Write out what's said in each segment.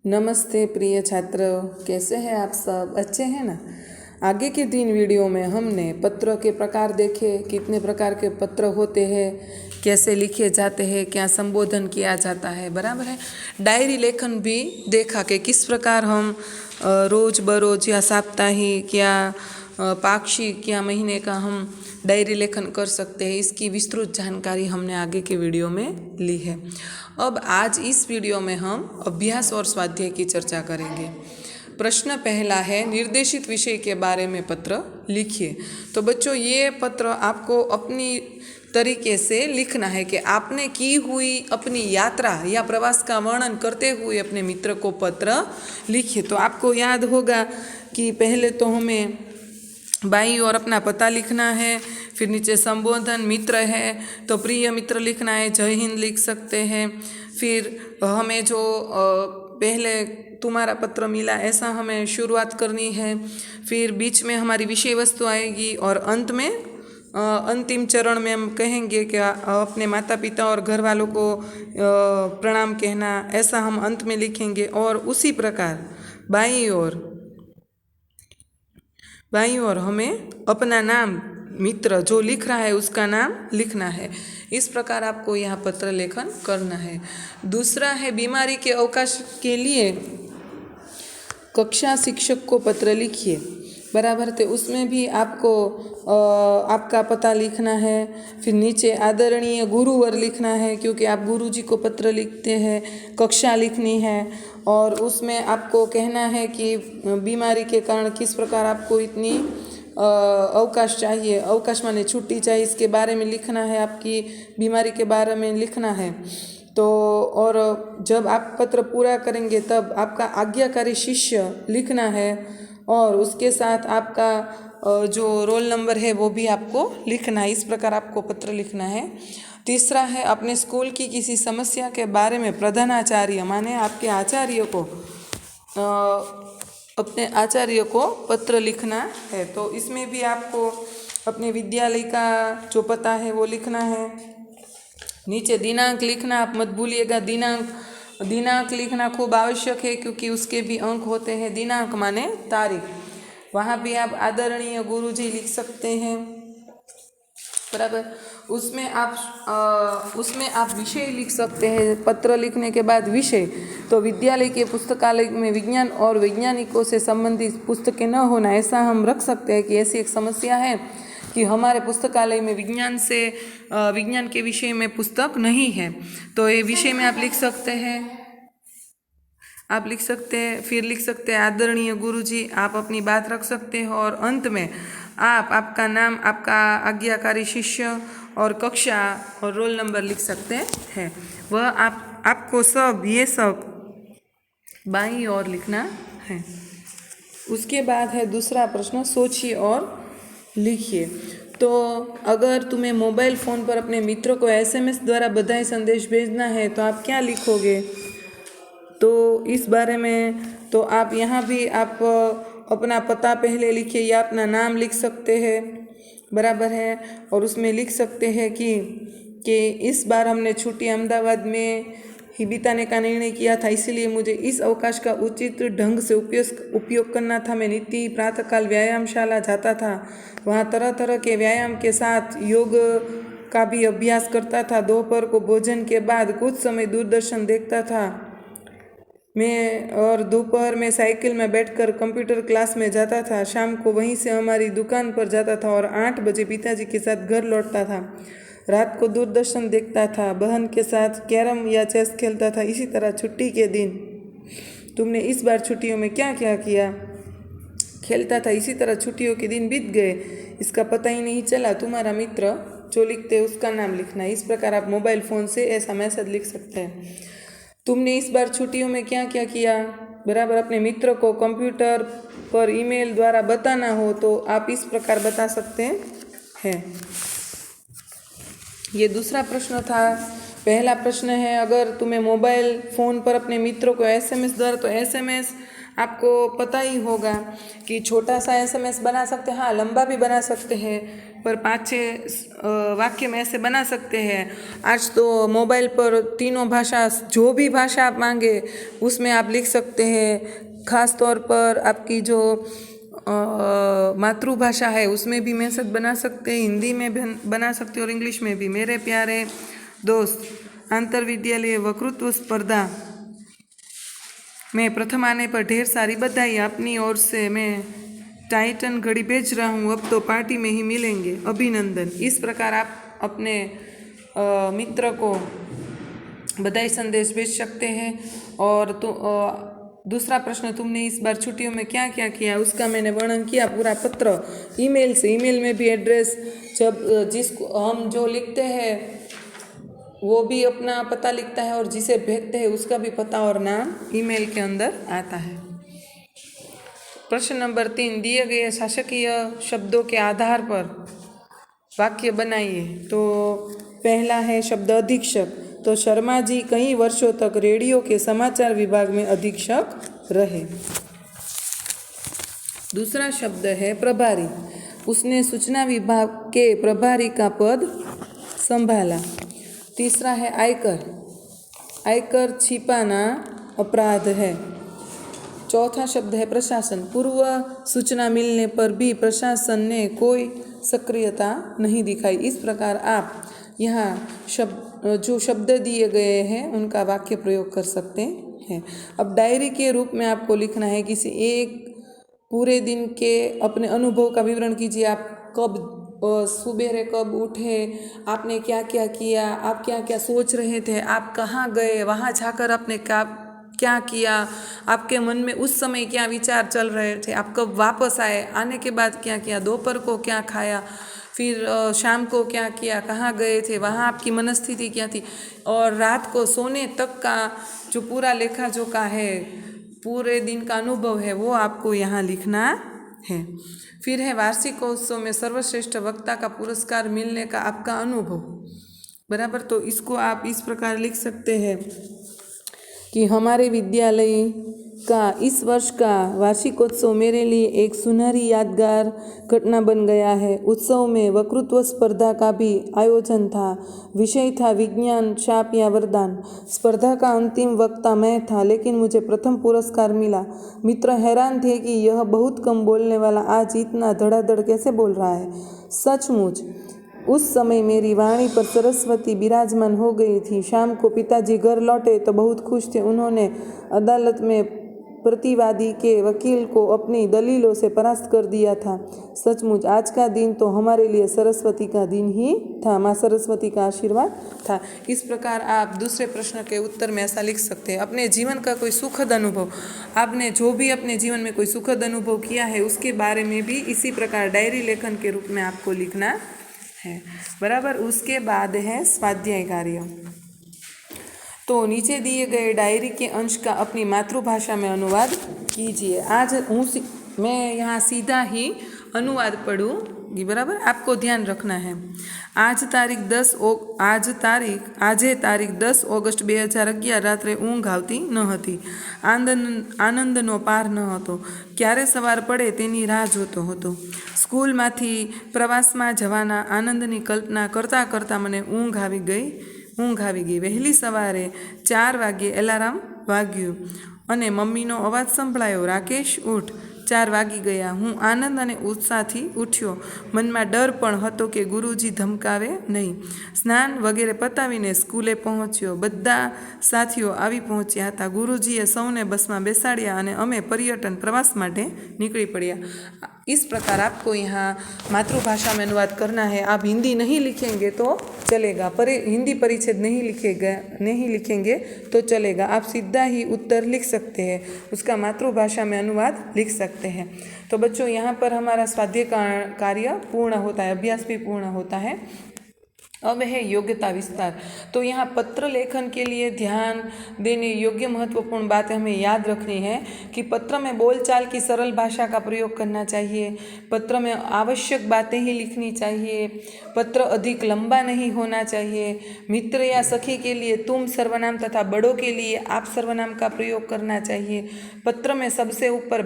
नमस्ते प्रिय छात्र, कैसे हैं आप सब? अच्छे हैं ना? आगे के 3 वीडियो में हमने पत्र के प्रकार देखे, कितने प्रकार के पत्र होते हैं, कैसे लिखे जाते हैं, क्या संबोधन किया जाता है, बराबर है। डायरी लेखन भी देखा कि किस प्रकार हम रोज बरोज या साप्ताहिक या पाक्षिक या महीने का हम डायरी लेखन कर सकते हैं। इसकी विस्तृत जानकारी हमने आगे के वीडियो में ली है। अब आज इस वीडियो में हम अभ्यास और स्वाध्याय की चर्चा करेंगे। प्रश्न पहला है, निर्देशित विषय के बारे में पत्र लिखिए। तो बच्चों, ये पत्र आपको अपनी तरीके से लिखना है कि आपने की हुई अपनी यात्रा या प्रवास का वर्णन करते हुए अपने मित्र को पत्र लिखिए। तो आपको याद होगा कि पहले तो हमें बाईं ओर अपना पता लिखना है, फिर नीचे संबोधन, मित्र है तो प्रिय मित्र लिखना है, जय हिंद लिख सकते हैं। फिर हमें जो पहले तुम्हारा पत्र मिला ऐसा हमें शुरुआत करनी है। फिर बीच में हमारी विषय वस्तु आएगी और अंत में अंतिम चरण में हम कहेंगे कि अपने माता पिता और घर वालों को प्रणाम कहना, ऐसा हम अंत में लिखेंगे। और उसी प्रकार बाईं ओर हमें अपना नाम, मित्र जो लिख रहा है उसका नाम लिखना है। इस प्रकार आपको यहाँ पत्र लेखन करना है। दूसरा है, बीमारी के अवकाश के लिए कक्षा शिक्षक को पत्र लिखिए, बराबर। तो उसमें भी आपको आपका पता लिखना है। फिर नीचे आदरणीय गुरुवर लिखना है, क्योंकि आप गुरुजी को पत्र लिखते हैं। कक्षा लिखनी है और उसमें आपको कहना है कि बीमारी के कारण किस प्रकार आपको इतनी अवकाश चाहिए, अवकाश माने छुट्टी चाहिए, इसके बारे में लिखना है, आपकी बीमारी के बारे में लिखना है। तो और जब आप पत्र पूरा करेंगे तब आपका आज्ञाकारी शिष्य लिखना है और उसके साथ आपका जो रोल नंबर है वो भी आपको लिखना है। इस प्रकार आपको पत्र लिखना है। तीसरा है, अपने स्कूल की किसी समस्या के बारे में प्रधानाचार्य माने आपके आचार्य को अपने आचार्य को पत्र लिखना है। तो इसमें भी आपको अपने विद्यालय का जो पता है वो लिखना है। नीचे दिनांक लिखना, आप मत भूलिएगा। दिनांक लिखना खूब आवश्यक है, क्योंकि उसके भी अंक होते हैं। दिनांक माने तारीख। वहाँ भी आप आदरणीय गुरुजी लिख सकते हैं, बराबर। उसमें आप विषय लिख सकते हैं। पत्र लिखने के बाद विषय, तो विद्यालय के पुस्तकालय में विज्ञान और वैज्ञानिकों से संबंधित पुस्तकें न होना, ऐसा हम रख सकते हैं कि ऐसी एक समस्या है कि हमारे पुस्तकालय में विज्ञान के विषय में पुस्तक नहीं है। तो ये विषय में आप लिख सकते हैं। फिर लिख सकते हैं आदरणीय गुरुजी, आप अपनी बात रख सकते हैं। और अंत में आप आपका नाम, आपका आज्ञाकारी शिष्य और कक्षा और रोल नंबर लिख सकते हैं। वह आपको ये सब बाईं ओर लिखना है। उसके बाद है दूसरा प्रश्न, सोचिए और लिखिए। तो अगर तुम्हें मोबाइल फ़ोन पर अपने मित्रों को SMS द्वारा बधाई संदेश भेजना है तो आप क्या लिखोगे? तो इस बारे में तो आप यहाँ भी आप अपना पता पहले लिखिए या अपना नाम लिख सकते हैं, बराबर है। और उसमें लिख सकते हैं कि इस बार हमने छुट्टी अहमदाबाद में ही बिताने का निर्णय किया था, इसीलिए मुझे इस अवकाश का उचित ढंग से उपयोग करना था। मैं नित्य प्रातःकाल व्यायामशाला जाता था, वहाँ तरह तरह के व्यायाम के साथ योग का भी अभ्यास करता था। दोपहर को भोजन के बाद कुछ समय दूरदर्शन देखता था मैं, और दोपहर में साइकिल में बैठकर कंप्यूटर क्लास में जाता था। शाम को वहीं से हमारी दुकान पर जाता था और 8 बजे पिताजी के साथ घर लौटता था। रात को दूरदर्शन देखता था, बहन के साथ कैरम या चेस खेलता था। इसी तरह छुट्टी के दिन तुमने इस बार छुट्टियों में क्या क्या किया? खेलता था। इसी तरह छुट्टियों के दिन बीत गए, इसका पता ही नहीं चला। तुम्हारा मित्र जो लिखते हैं उसका नाम लिखना है। इस प्रकार आप मोबाइल फ़ोन से ऐसा मैसेज लिख सकते हैं। तुमने इस बार छुट्टियों में क्या क्या किया, बराबर। अपने मित्र को कंप्यूटर पर ईमेल द्वारा बताना हो तो आप इस प्रकार बता सकते हैं। ये दूसरा प्रश्न था। पहला प्रश्न है, अगर तुम्हें मोबाइल फ़ोन पर अपने मित्रों को SMS द्वारा, तो SMS आपको पता ही होगा कि छोटा सा SMS बना सकते हैं, हाँ लंबा भी बना सकते हैं, पर 5-6 वाक्य में ऐसे बना सकते हैं। आज तो मोबाइल पर तीनों भाषा, जो भी भाषा आप मांगे उसमें आप लिख सकते हैं। ख़ास तौर पर आपकी जो मातृभाषा है उसमें भी मैसेज बना सकते हैं, हिंदी में भी बना सकते हैं और इंग्लिश में भी। मेरे प्यारे दोस्त, अंतर विद्यालय वक्तृत्व स्पर्धा में प्रथम आने पर ढेर सारी बधाई। अपनी ओर से मैं टाइटन घड़ी भेज रहा हूँ, अब तो पार्टी में ही मिलेंगे, अभिनंदन। इस प्रकार आप अपने मित्र को बधाई संदेश भेज सकते हैं। और तो दूसरा प्रश्न, तुमने इस बार छुट्टियों में क्या क्या किया, उसका मैंने वर्णन किया पूरा पत्र ईमेल से। ईमेल में भी एड्रेस, जब जिसको हम जो लिखते हैं वो भी अपना पता लिखता है और जिसे भेजते हैं उसका भी पता और नाम ईमेल के अंदर आता है। प्रश्न नंबर 3, दिए गए शासकीय शब्दों के आधार पर वाक्य बनाइए। तो पहला है शब्द अधीक्षक, तो शर्मा जी कई वर्षों तक रेडियो के समाचार विभाग में अधीक्षक रहे। दूसरा शब्द है प्रभारी, उसने सूचना विभाग के प्रभारी का पद संभाला। तीसरा है आयकर, आयकर छिपाना अपराध है। चौथा शब्द है प्रशासन, पूर्व सूचना मिलने पर भी प्रशासन ने कोई सक्रियता नहीं दिखाई। इस प्रकार आप यहाँ जो शब्द दिए गए हैं उनका वाक्य प्रयोग कर सकते हैं। अब डायरी के रूप में आपको लिखना है, किसी एक पूरे दिन के अपने अनुभव का विवरण कीजिए। आप कब सुबह कब उठे, आपने क्या क्या किया, आप क्या क्या सोच रहे थे, आप कहाँ गए, वहाँ जाकर आपने क्या किया, आपके मन में उस समय क्या विचार चल रहे थे, आप कब वापस आए, आने के बाद क्या किया, दोपहर को क्या खाया, फिर शाम को क्या किया, कहाँ गए थे, वहाँ आपकी मनस्थिति क्या थी, और रात को सोने तक का जो पूरा लेखा जोखा है, पूरे दिन का अनुभव है, वो आपको यहाँ लिखना है। फिर है वार्षिकोत्सव में सर्वश्रेष्ठ वक्ता का पुरस्कार मिलने का आपका अनुभव, बराबर। तो इसको आप इस प्रकार लिख सकते हैं कि हमारे विद्यालय का इस वर्ष का वार्षिकोत्सव मेरे लिए एक सुनहरी यादगार घटना बन गया है। उत्सव में वक्तृत्व स्पर्धा का भी आयोजन था। विषय था विज्ञान, शाप या वरदान। स्पर्धा का अंतिम वक्ता मैं था, लेकिन मुझे प्रथम पुरस्कार मिला। मित्र हैरान थे कि यह बहुत कम बोलने वाला आज इतना धड़ाधड़ कैसे बोल रहा है। सचमुच उस समय मेरी वाणी पर सरस्वती विराजमान हो गई थी। शाम को पिताजी घर लौटे तो बहुत खुश थे। उन्होंने अदालत में प्रतिवादी के वकील को अपनी दलीलों से परास्त कर दिया था। सचमुच आज का दिन तो हमारे लिए सरस्वती का दिन ही था, माँ सरस्वती का आशीर्वाद था। इस प्रकार आप दूसरे प्रश्न के उत्तर में ऐसा लिख सकते हैं, अपने जीवन का कोई सुखद अनुभव, आपने जो भी अपने जीवन में कोई सुखद अनुभव किया है उसके बारे में भी इसी प्रकार डायरी लेखन के रूप में आपको लिखना है, बराबर। उसके बाद है स्वाध्याय कार्य। तो नीचे दिए गए डायरी के अंश का अपनी मातृभाषा में अनुवाद कीजिए। आज मैं यहाँ सीधा ही अनुवाद पढ़ूँगी, बराबर। आपको ध्यान रखना है। આજે તારીખ 10 ઓગસ્ટ 2011 રાત્રે ઊંઘ આવતી ન હતી। આનંદનો પાર ન હતો। ક્યારે સવાર પડે તેની રાહ જોતો હતો। સ્કૂલમાંથી પ્રવાસમાં જવાના આનંદની કલ્પના કરતાં કરતાં મને ઊંઘ આવી ગઈ। વહેલી સવારે 4 વાગ્યે એલાર્મ વાગ્યું અને મમ્મીનો અવાજ સંભળાયો, રાકેશ ઉઠ। 4 વાગી ગયા। હું આનંદ અને ઉત્સાહથી ઉઠ્યો। મનમાં ડર પણ હતો કે ગુરુજી ધમકાવે નહીં। સ્નાન વગેરે પતાવીને સ્કૂલે પહોંચ્યો। બધા સાથીઓ આવી પહોંચ્યા હતા। ગુરુજીએ સૌને બસમાં બેસાડ્યા અને અમે पर्यटन प्रवास માટે निकली पड़िया। इस प्रकार आपको यहाँ मातृभाषा में अनुवाद करना है। आप हिंदी नहीं लिखेंगे तो चलेगा, पर हिंदी परिच्छेद नहीं लिखेंगे तो चलेगा। आप सीधा ही उत्तर लिख सकते हैं, उसका मातृभाषा में अनुवाद लिख सकते हैं। तो बच्चों, यहाँ पर हमारा स्वाध्याय कार्य पूर्ण होता है, अभ्यास भी पूर्ण होता है। अब है योग्यता विस्तार। तो यहाँ पत्र लेखन के लिए ध्यान देने योग्य महत्वपूर्ण बातें हमें याद रखनी है कि पत्र में बोलचाल की सरल भाषा का प्रयोग करना चाहिए, पत्र में आवश्यक बातें ही लिखनी चाहिए, पत्र अधिक लंबा नहीं होना चाहिए, मित्र या सखी के लिए तुम सर्वनाम तथा बड़ों के लिए आप सर्वनाम का प्रयोग करना चाहिए। पत्र में सबसे ऊपर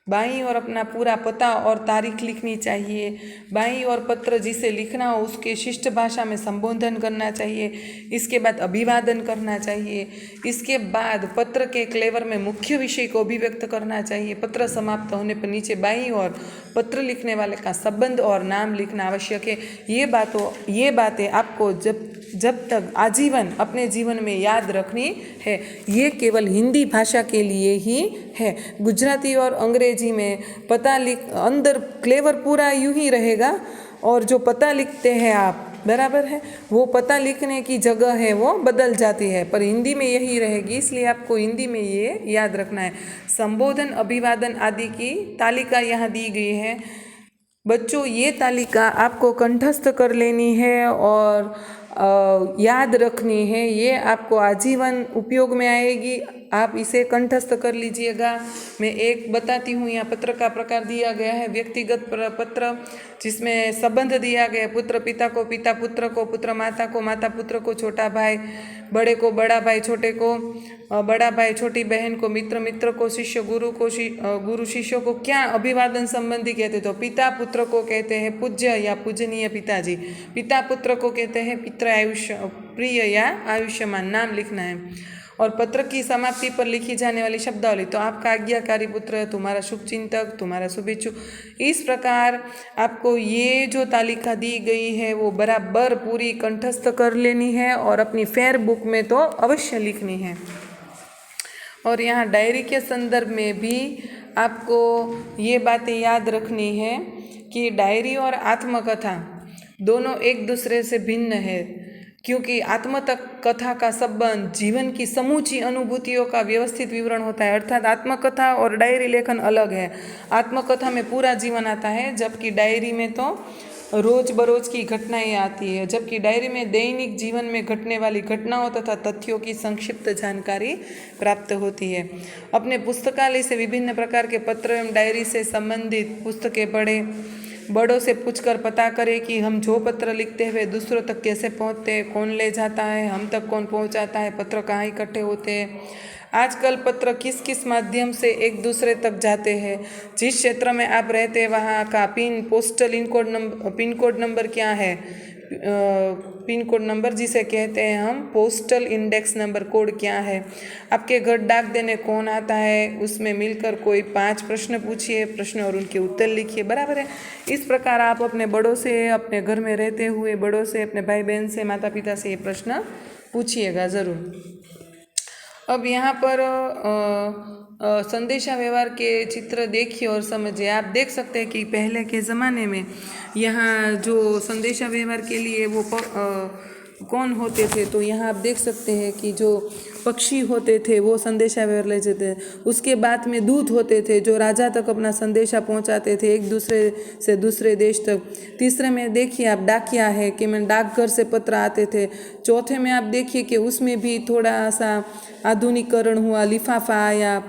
बाईं ओर अपना पूरा पता और तारीख लिखनी चाहिए। बाईं ओर पत्र जिसे लिखना हो उसके शिष्ट भाषा में संबोधन करना चाहिए। इसके बाद अभिवादन करना चाहिए। इसके बाद पत्र के क्लेवर में मुख्य विषय को अभिव्यक्त करना चाहिए। पत्र समाप्त होने पर नीचे बाईं ओर पत्र लिखने वाले का संबंध और नाम लिखना आवश्यक है। ये बातें आपको जब तक आजीवन अपने जीवन में याद रखनी है। ये केवल हिंदी भाषा के लिए ही है। गुजराती और अंग्रेजी में पता अंदर क्लेवर पूरा यूं ही रहेगा, और जो पता लिखते हैं आप, बराबर है, वो पता लिखने की जगह है वो बदल जाती है, पर हिंदी में यही रहेगी। इसलिए आपको हिंदी में ये याद रखना है। संबोधन, अभिवादन आदि की तालिका यहाँ दी गई है। बच्चों, ये तालिका आपको कंठस्थ कर लेनी है और याद रखनी है। ये आपको आजीवन उपयोग में आएगी। आप इसे कंठस्थ कर लीजिएगा। मैं एक बताती हूँ। यहाँ पत्र का प्रकार दिया गया है। व्यक्तिगत पत्र, जिसमें संबंध दिया गया है। पुत्र पिता को, पिता पुत्र को, पुत्र माता को, माता पुत्र को, छोटा भाई बड़े को, बड़ा भाई छोटे को, बड़ा भाई छोटी बहन को, मित्र मित्र को, शिष्य गुरु को, गुरु शिष्यों को। क्या अभिवादन संबंधी कहते तो पिता पुत्र को कहते हैं पूज्य या पूजनीय पिताजी। पिता पुत्र को कहते हैं पितृ आयुष्य प्रिय या आयुष्यमान। नाम लिखना है। और पत्र की समाप्ति पर लिखी जाने वाली शब्दावली, तो आपका आज्ञाकारी पुत्र, तुम्हारा शुभचिंतक, तुम्हारा शुभेच्छुक। इस प्रकार आपको ये जो तालिका दी गई है वो बराबर पूरी कंठस्थ कर लेनी है और अपनी फेयर बुक में तो अवश्य लिखनी है। और यहाँ डायरी के संदर्भ में भी आपको ये बातें याद रखनी है कि डायरी और आत्मकथा दोनों एक दूसरे से भिन्न है, क्योंकि आत्मकथा का संबंध जीवन की समूची अनुभूतियों का व्यवस्थित विवरण होता है। अर्थात आत्मकथा और डायरी लेखन अलग है। आत्मकथा में पूरा जीवन आता है, जबकि डायरी में तो रोज बरोज की घटनाएं आती है। जबकि डायरी में दैनिक जीवन में घटने वाली घटनाओं तथा तथ्यों की संक्षिप्त जानकारी प्राप्त होती है। अपने पुस्तकालय से विभिन्न प्रकार के पत्र एवं डायरी से संबंधित पुस्तकें पढ़ें। बड़ों से पूछकर पता करें कि हम जो पत्र लिखते हैं वे दूसरों तक कैसे पहुंचते हैं, कौन ले जाता है, हम तक कौन पहुंचाता है, पत्र कहाँ इकट्ठे होते हैं, आजकल पत्र किस किस माध्यम से एक दूसरे तक जाते हैं, जिस क्षेत्र में आप रहते हैं वहाँ का पिन कोड नंबर क्या है, पिन कोड नंबर जिसे कहते हैं हम पोस्टल इंडेक्स नंबर कोड क्या है, आपके घर डाक देने कौन आता है, उसमें मिलकर कोई 5 प्रश्न पूछिए, प्रश्न और उनके उत्तर लिखिए। बराबर है। इस प्रकार आप अपने बड़ों से, अपने घर में रहते हुए बड़ों से, अपने भाई बहन से, माता पिता से ये प्रश्न पूछिएगा ज़रूर। अब यहाँ पर संदेशा व्यवहार के चित्र देखिए और समझिए। आप देख सकते हैं कि पहले के ज़माने में यहाँ जो संदेशा व्यवहार के लिए वो कौन होते थे, तो यहाँ आप देख सकते हैं कि जो पक्षी होते थे वो संदेशा व्यवहार ले जाते थे। उसके बाद में दूत होते थे जो राजा तक अपना संदेशा पहुँचाते थे, एक दूसरे से दूसरे देश तक। तीसरे में देखिए आप डाकिया है कि मैं डाकघर से पत्र आते थे। चौथे में आप देखिए कि उसमें भी थोड़ा सा आधुनिकीकरण हुआ, लिफाफा आया।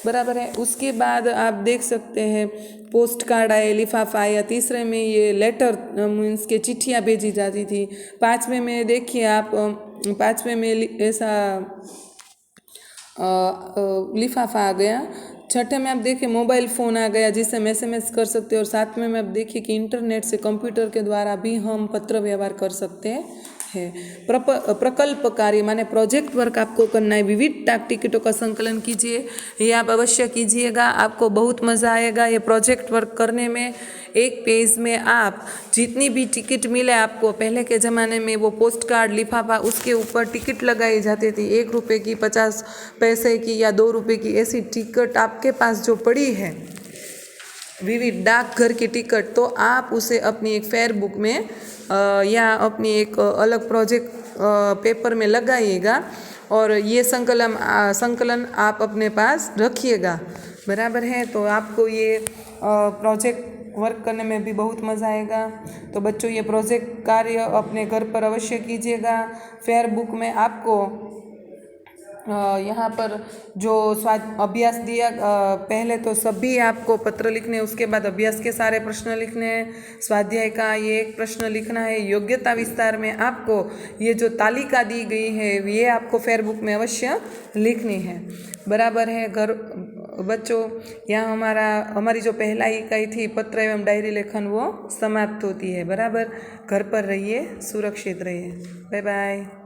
बराबर है। उसके बाद आप देख सकते हैं पोस्ट कार्ड आए, लिफाफा आया। तीसरे में ये लेटर मीन्स के चिट्ठियाँ भेजी जाती थी। 5वें में देखिए आप 5वें में ऐसा लिफाफा आ गया। छठे में आप देखिए मोबाइल फ़ोन आ गया जिससे हम SMS कर सकते हैं। और 7वें में आप देखिए कि इंटरनेट से कंप्यूटर के द्वारा भी हम पत्र व्यवहार कर सकते हैं। प्रकल्प कार्य माने प्रोजेक्ट वर्क आपको करना है। विविध डाक टिकटों का संकलन कीजिए, ये आप अवश्य कीजिएगा, आपको बहुत मज़ा आएगा ये प्रोजेक्ट वर्क करने में। एक पेज में आप जितनी भी टिकट मिले आपको, पहले के ज़माने में वो पोस्ट कार्ड, लिफाफा, उसके ऊपर टिकट लगाई जाती थी। 1 रुपये की, 50 पैसे की या 2 रुपये की, ऐसी टिकट आपके पास जो पड़ी है विविध डाकघर की टिकट, तो आप उसे अपनी एक फेयर बुक में या अपनी एक अलग प्रोजेक्ट पेपर में लगाइएगा और ये संकलन आप अपने पास रखिएगा। बराबर है। तो आपको ये प्रोजेक्ट वर्क करने में भी बहुत मज़ा आएगा। तो बच्चों ये प्रोजेक्ट कार्य अपने घर पर अवश्य कीजिएगा। फेयर बुक में आपको यहाँ पर जो अभ्यास दिया, पहले तो सभी आपको पत्र लिखने, उसके बाद अभ्यास के सारे प्रश्न लिखने हैं। स्वाध्याय का ये एक प्रश्न लिखना है। योग्यता विस्तार में आपको ये जो तालिका दी गई है ये आपको फेयर बुक में अवश्य लिखनी है। बराबर है घर बच्चों। यहाँ हमारी जो पहला इकाई थी पत्र एवं डायरी लेखन वो समाप्त होती है। बराबर, घर पर रहिए, सुरक्षित रहिए। Bye bye.